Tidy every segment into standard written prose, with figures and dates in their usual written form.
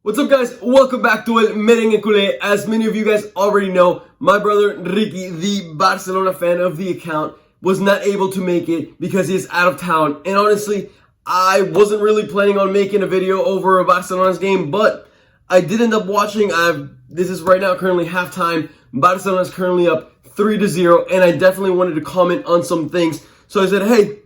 What's up, guys? Welcome back to El Merengue Culé. As many of you guys already know, my brother Ricky, the Barcelona fan of the account, was not able to make it because he's out of town. And honestly, I wasn't really planning on making a video over a Barcelona's game, but I did end up watching. This is right now currently halftime. Barcelona's currently up 3-0, and I definitely wanted to comment on some things. So I said, hey,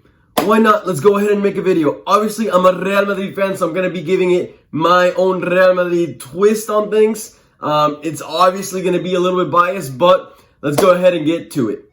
why not? Let's go ahead and make a video. Obviously, I'm a Real Madrid fan, so I'm going to be giving it my own Real Madrid twist on things. It's obviously going to be a little bit biased, but let's go ahead and get to it.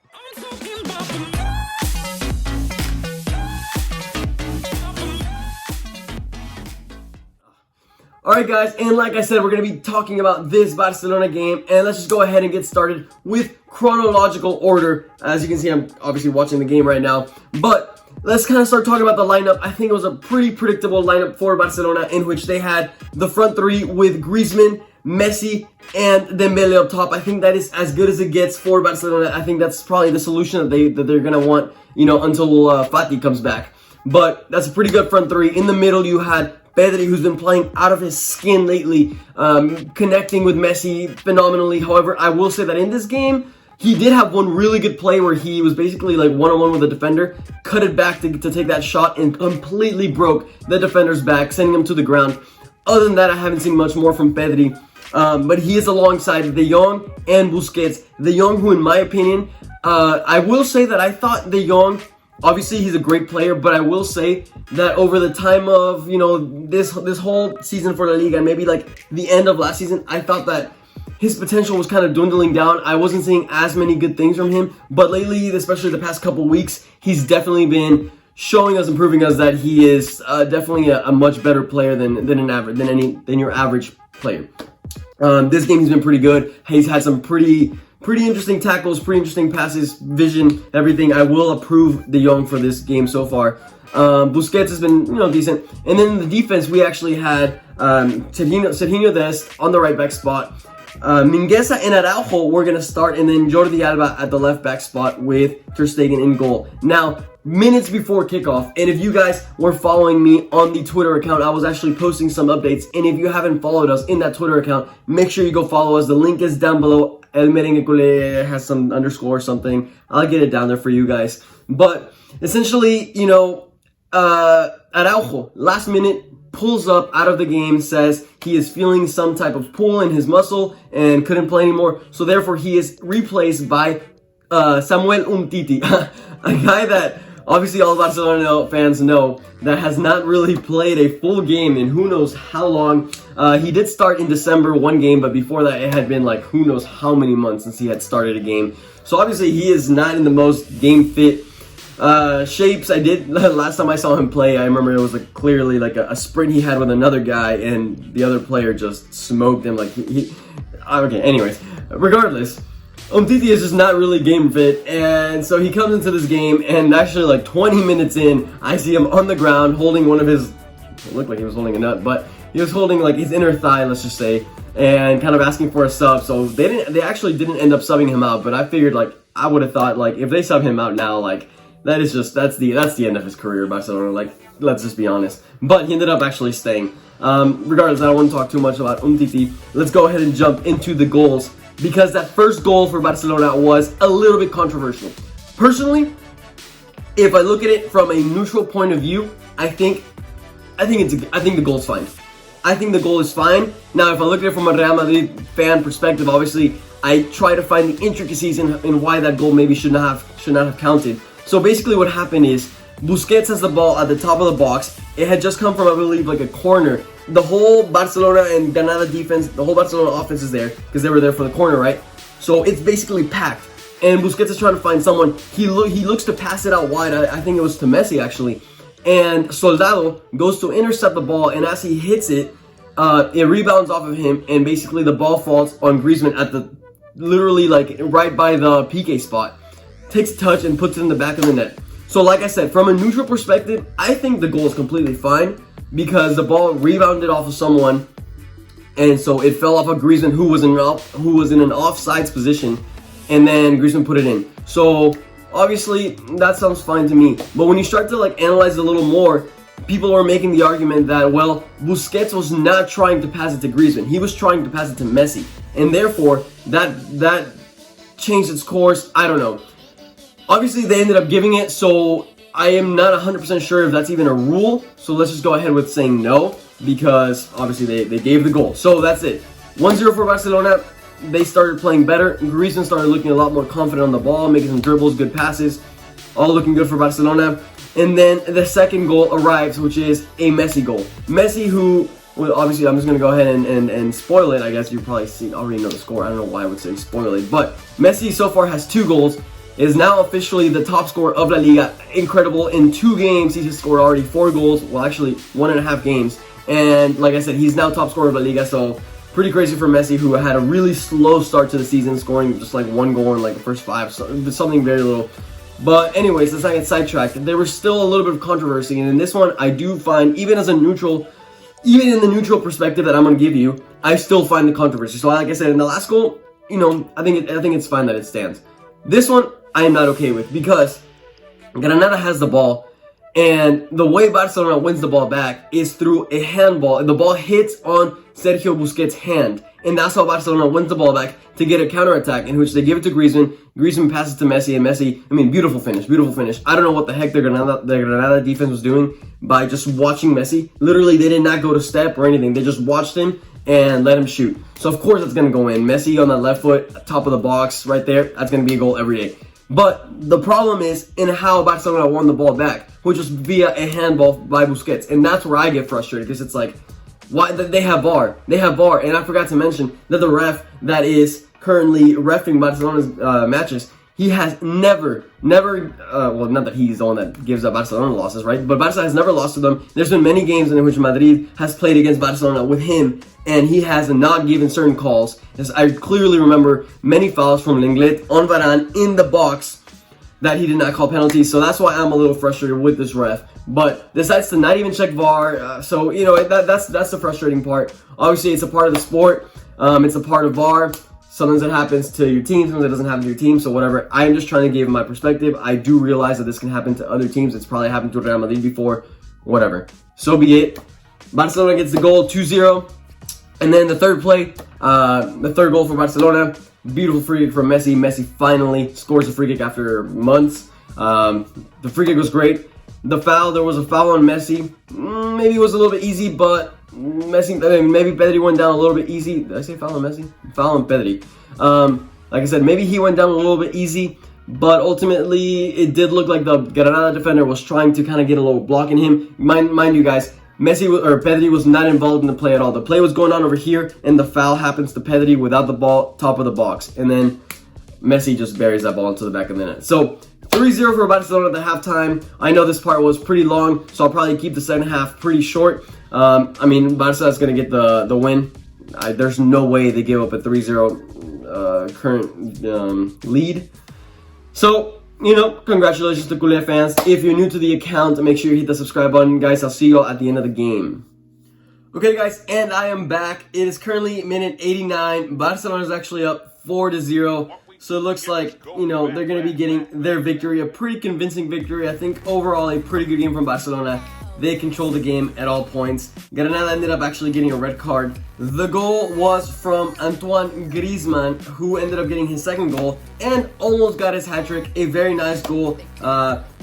Alright guys, and like I said, we're going to be talking about this Barcelona game, and let's just go ahead and get started with chronological order. As you can see, I'm obviously watching the game right now, but let's kind of start talking about the lineup. I think it was a pretty predictable lineup for Barcelona, in which they had the front three with Griezmann, Messi, and Dembele up top. I think that is as good as it gets for Barcelona. I think that's probably the solution that they're going to want, until Fati comes back. But that's a pretty good front three. In the middle, you had Pedri, who's been playing out of his skin lately, connecting with Messi phenomenally. However, I will say that in this game, he did have one really good play where he was basically like one-on-one with the defender, cut it back to take that shot, and completely broke the defender's back, sending him to the ground. Other than that, I haven't seen much more from Pedri. But he is alongside De Jong and Busquets. De Jong, who in my opinion, I will say that I thought De Jong, obviously he's a great player, but I will say that over the time of, this whole season for La Liga, and maybe like the end of last season, I thought that his potential was kind of dwindling down. I wasn't seeing as many good things from him, but lately, especially the past couple weeks, he's definitely been showing us and proving us that he is definitely a much better player than your average player. This game he's been pretty good. He's had some pretty interesting tackles, pretty interesting passes, vision, everything. I will approve De Jong for this game so far. Busquets has been, decent. And then in the defense, we actually had Serginho Dest on the right back spot. Mingueza and Araujo were going to start, and then Jordi Alba at the left back spot with Ter Stegen in goal. Now, minutes before kickoff, and if you guys were following me on the Twitter account, I was actually posting some updates, and if you haven't followed us in that Twitter account, make sure you go follow us. The link is down below. El Merengue Culé has some underscore or something. I'll get it down there for you guys. But essentially, Araujo, last minute, pulls up out of the game, says he is feeling some type of pull in his muscle and couldn't play anymore. So therefore, he is replaced by Samuel Umtiti, a guy that obviously all Barcelona fans know that has not really played a full game in who knows how long. He did start in December one game, but before that it had been like who knows how many months since he had started a game. So obviously he is not in the most game fit shapes. Last time I saw him play, I remember it was like clearly like a sprint he had with another guy, and the other player just smoked him. Like okay, anyways, regardless, Umtiti is just not really game fit, and so he comes into this game, and actually like 20 minutes in, I see him on the ground holding one of his, it looked like he was holding a nut, but he was holding like his inner thigh, let's just say, and kind of asking for a sub. So they actually didn't end up subbing him out, but I figured like I would have thought like if they sub him out now, like that's the end of his career, Barcelona. Like, let's just be honest. But he ended up actually staying. Regardless, I don't want to talk too much about Umtiti. Let's go ahead and jump into the goals, because that first goal for Barcelona was a little bit controversial. Personally, if I look at it from a neutral point of view, I think the goal's fine. I think the goal is fine. Now, if I look at it from a Real Madrid fan perspective, obviously I try to find the intricacies in why that goal maybe should not have counted. So basically what happened is Busquets has the ball at the top of the box. It had just come from, I believe, like a corner. The whole Barcelona and Granada defense, the whole Barcelona offense is there because they were there for the corner, right? So it's basically packed. And Busquets is trying to find someone. He looks to pass it out wide. I think it was to Messi, actually. And Soldado goes to intercept the ball, and as he hits it, it rebounds off of him, and basically the ball falls on Griezmann at literally like right by the PK spot. Takes a touch and puts it in the back of the net. So like I said, from a neutral perspective, I think the goal is completely fine because the ball rebounded off of someone, and so it fell off of Griezmann, who was in an offsides position, and then Griezmann put it in. So obviously that sounds fine to me. But when you start to like analyze it a little more, people were making the argument that, well, Busquets was not trying to pass it to Griezmann. He was trying to pass it to Messi. And therefore, that changed its course. I don't know. Obviously, they ended up giving it, so I am not 100% sure if that's even a rule. So let's just go ahead with saying no, because obviously they gave the goal. So that's it. 1-0 for Barcelona. They started playing better. Griezmann started looking a lot more confident on the ball, making some dribbles, good passes. All looking good for Barcelona. And then the second goal arrives, which is a Messi goal. Messi, who, well, obviously I'm just going to go ahead and spoil it. I guess you probably already know the score. I don't know why I would say spoil it. But Messi so far has 2 goals. Is now officially the top scorer of La Liga. Incredible. In 2 games, he has scored already 4 goals. Well, actually, 1.5 games. And like I said, he's now top scorer of La Liga. So pretty crazy for Messi, who had a really slow start to the season, scoring just like 1 goal in like the first 5. So something very little. But anyways, let's not get sidetracked. There was still a little bit of controversy. And in this one, I do find, even in the neutral perspective that I'm going to give you, I still find the controversy. So like I said, in the last goal, you know, I think it's fine that it stands. This one, I am not okay with, because Granada has the ball, and the way Barcelona wins the ball back is through a handball. The ball hits on Sergio Busquets' hand, and that's how Barcelona wins the ball back to get a counterattack, in which they give it to Griezmann. Griezmann passes to Messi, and Messi, I mean, beautiful finish, beautiful finish. I don't know what the heck the Granada defense was doing by just watching Messi. Literally, they did not go to step or anything. They just watched him and let him shoot. So, of course, it's going to go in. Messi on that left foot, top of the box right there. That's going to be a goal every day. But the problem is in how Barcelona won the ball back, which was via a handball by Busquets. And that's where I get frustrated, because it's like, why they have VAR. They have VAR. And I forgot to mention that the ref that is currently reffing Barcelona's matches, he has never, well, not that he's the one that gives up Barcelona losses, right? But Barca has never lost to them. There's been many games in which Madrid has played against Barcelona with him, and he has not given certain calls. As I clearly remember many fouls from Lenglet on Varane in the box that he did not call penalties. So that's why I'm a little frustrated with this ref. But decides to not even check VAR. So, you know, that's the frustrating part. Obviously, it's a part of the sport. It's a part of VAR. Sometimes it happens to your team, sometimes it doesn't happen to your team, so whatever. I'm just trying to give my perspective. I do realize that this can happen to other teams. It's probably happened to Real Madrid before. Whatever. So be it. Barcelona gets the goal, 2-0. And then the third play, the third goal for Barcelona. Beautiful free kick from Messi. Messi finally scores a free kick after months. The free kick was great. The foul, there was a foul on Messi. Maybe it was a little bit easy, but Messi, maybe Pedri went down a little bit easy. Did I say foul on Messi? Foul on Pedri. Like I said, maybe he went down a little bit easy, but ultimately it did look like the Granada defender was trying to kind of get a little block in him. Mind you guys, Pedri was not involved in the play at all. The play was going on over here, and the foul happens to Pedri without the ball, top of the box, and then Messi just buries that ball into the back of the net. So 3-0 for Barcelona at the halftime. I know this part was pretty long, so I'll probably keep the second half pretty short. I mean, Barca is going to get the win. There's no way they give up a 3-0 current lead. So, you know, congratulations to Culé fans. If you're new to the account, make sure you hit the subscribe button. Guys, I'll see you all at the end of the game. Okay, guys, and I am back. It is currently minute 89. Barcelona is actually up 4-0. So it looks like, you know, they're going to be getting their victory, a pretty convincing victory. I think overall a pretty good game from Barcelona. They controlled the game at all points. Granada ended up actually getting a red card. The goal was from Antoine Griezmann, who ended up getting his second goal and almost got his hat-trick. A very nice goal.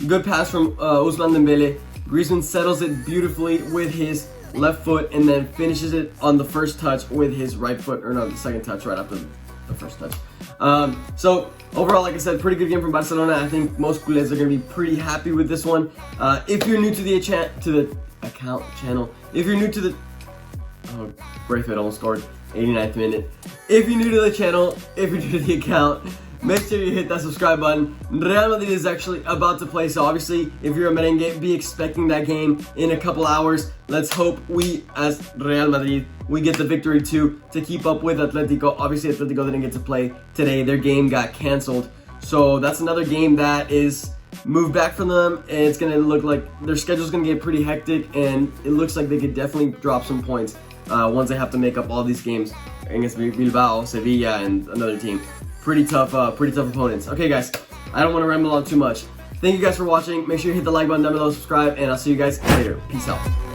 Good pass from Ousmane Dembele. Griezmann settles it beautifully with his left foot and then finishes it on the first touch with his right foot, or no, the second touch right after the first touch. So overall, like I said, pretty good game from Barcelona. I think most culés are going to be pretty happy with this one. If you're new to the account channel, if you're new to the Braithwaite almost scored 89th minute. If you're new to the channel, if you're new to the account, make sure you hit that subscribe button. Real Madrid is actually about to play, so obviously if you're a merengue, be expecting that game in a couple hours. Let's hope we, as Real Madrid, we get the victory too, to keep up with Atletico. Obviously Atletico didn't get to play today. Their game got canceled. So that's another game that is moved back from them, and it's going to look like their schedule's going to get pretty hectic, and it looks like they could definitely drop some points once they have to make up all these games against Bilbao, Sevilla, and another team. Pretty tough opponents. Okay, guys, I don't want to ramble on too much. Thank you guys for watching. Make sure you hit the like button down below, subscribe, and I'll see you guys later. Peace out.